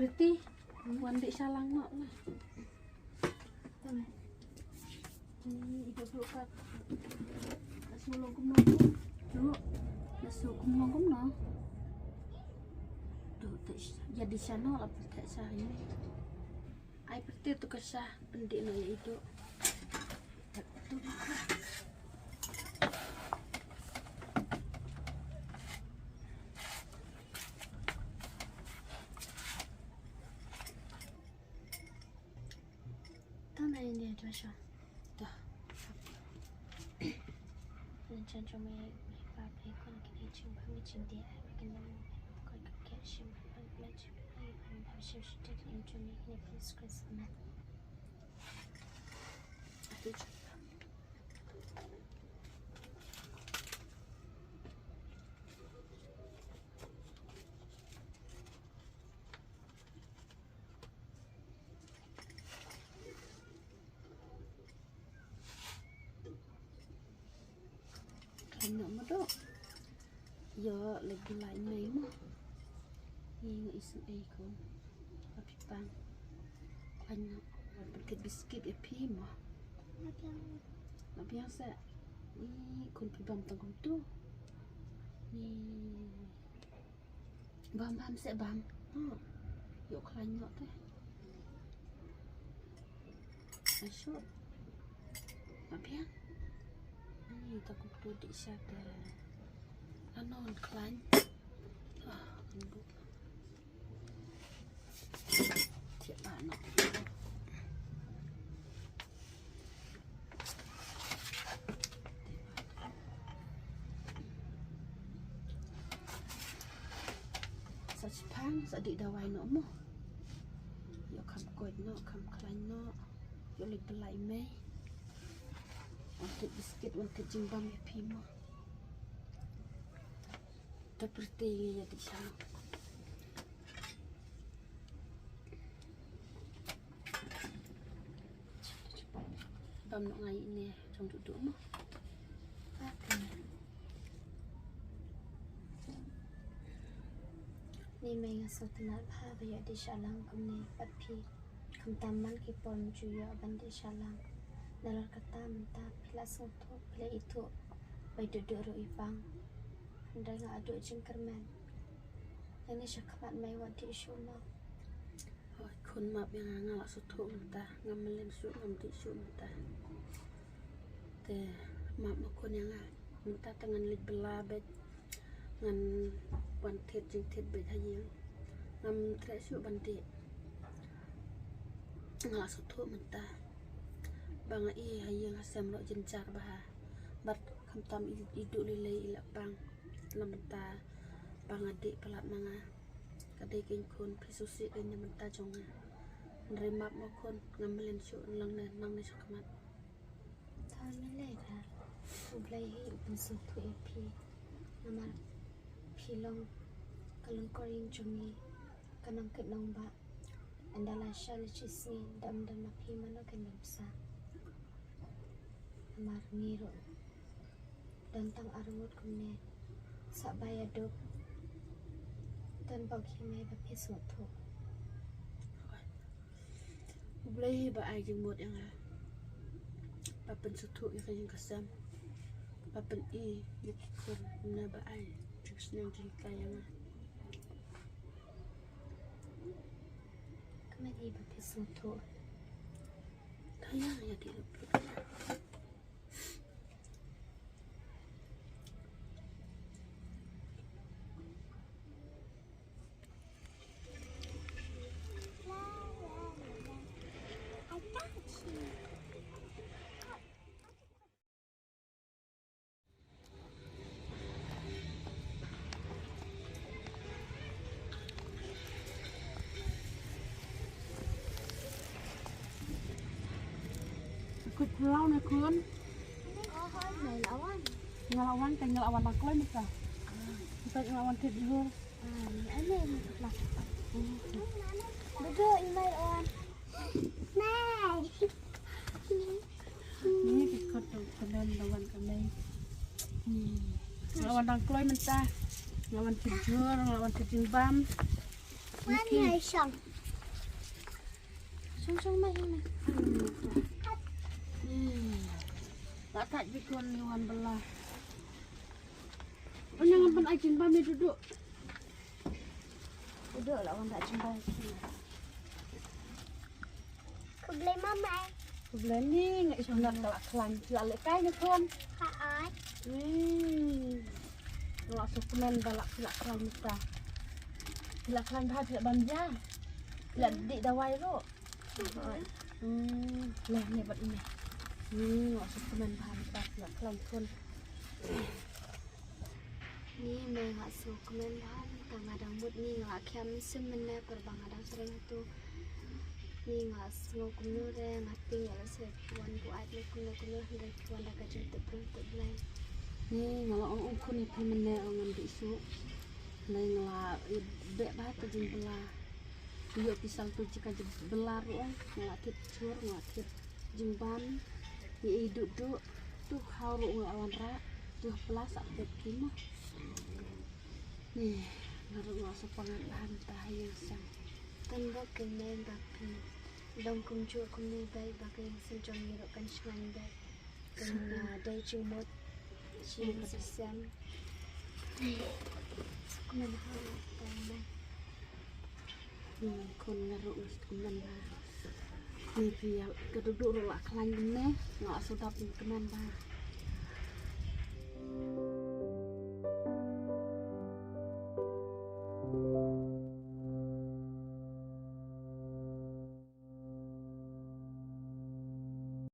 Berarti wandi salang nak lah. Ini ibu buka. Nasulong kumong. Dulu nasulong kumong no. Tuh jadi sana lah pertek sah ini. Ai pertek tu kesah pendik no itu. Tu buka. Ini ada macam dah. Rencana cuma pakai kon kita cuba macam dia, kena kon kakek cuba belajar lagi macam sudah internet ni pun skresna. Aduh. Nak modok ya lagi lain mai mah ni isu ko tapi pang banyak paket biskuit epi mah nak biasa ni kun pibam tanggung tu ni bam se bam yuk klanyo teh asyik apa ya ini takut tuh di sana anon klan embuk tiap anak sachpang sadik dawai no mo yo kam kod no kam klan no yo lik belai me untuk biskuit untuk jimbang ya pima seperti di sana bam nak ngai ini trong duduk mah ni mai ngasal tenat ha ya di salang kami patpi kam taman kipon juya bandi salang dalam kata mentah pila soto pila itu baik duduk ru ipang anda nggak aduk jengkerman ini syakamat mai wadi syuma kun map yang ngalak soto mentah ngamelin su ngamti su mentah te map makun yang mentah tangan lik belabet ngan wantit jengtit bet hayang ngam tre su banti ngalak soto mentah bang hayang asam lo jencar bah bat kamtam iduk lilai ilapang lamenta bang adik pelat manga kadai kin kun prisusi kin menta jonga nerima makon ngamelin su lang nang ni sakamat tan le da ublai hi bensu tu epi nama pilong kalon koring jongi kanang kenong ba andala shal chisni dam api mana kenimsa amar ngiro dantang armut kumne sabaya dok dan bagi mai bapi soto boleh ba ai jemut yang papen soto yang kasam papen yukikon na ba ai jus nang jika yang kemari bapi soto tayang ya di lupa pulau nak kun ngelawan teh ngelawan nakloy maka kita ngelawan teh dulu ini lah betul ini on ini ikut kalian lawan kami ngelawan nakloy mentah ngelawan tidur ngelawan timbam mana isang Song mai ini. Tak tak bikon hewan belah. Jangan pen ajin pami duduk. Duduk lah orang tak jumpa lagi. Ku beli mama. Bulan ni nggak iso nak kelak kelan, kelak kaya kon. Kaat. Kelak sukumen balak kelak kelan kita. Kelak kelan dah kelak banja. Kelak dik dawai ro. Lah ni buat ini. Nggak sukumen bahan kita kelak kelan kon. Ni mengak su kemen bahan tangadang mut ni ngak kiam semene perbangadang sering tu. Ni ngak su kumure ngati ngak se puan buat le kumure hendak puan dah kajen tebrung teblai. Ni ngalah orang kon ni pemene orang bisu. Lai ngalah bek bahat jin belah. Yo pisang tu jika belar orang ngalah kit cur ngalah kit jimban. Ni duduk tu haru awan ra tu pelas aktif kimo. Nih, ngaruh ngasa pangan tahayu sang. Tanda kemen bapi. Dong kumju kumni baik bagai senjong ngirukan syuan baik. Kena day jumut. Sing sisam. Kumen hal tamai. Kon ngaruh kumen ba. Ni pia keduduk rolak kelan ne, ngak sedap kumen ba.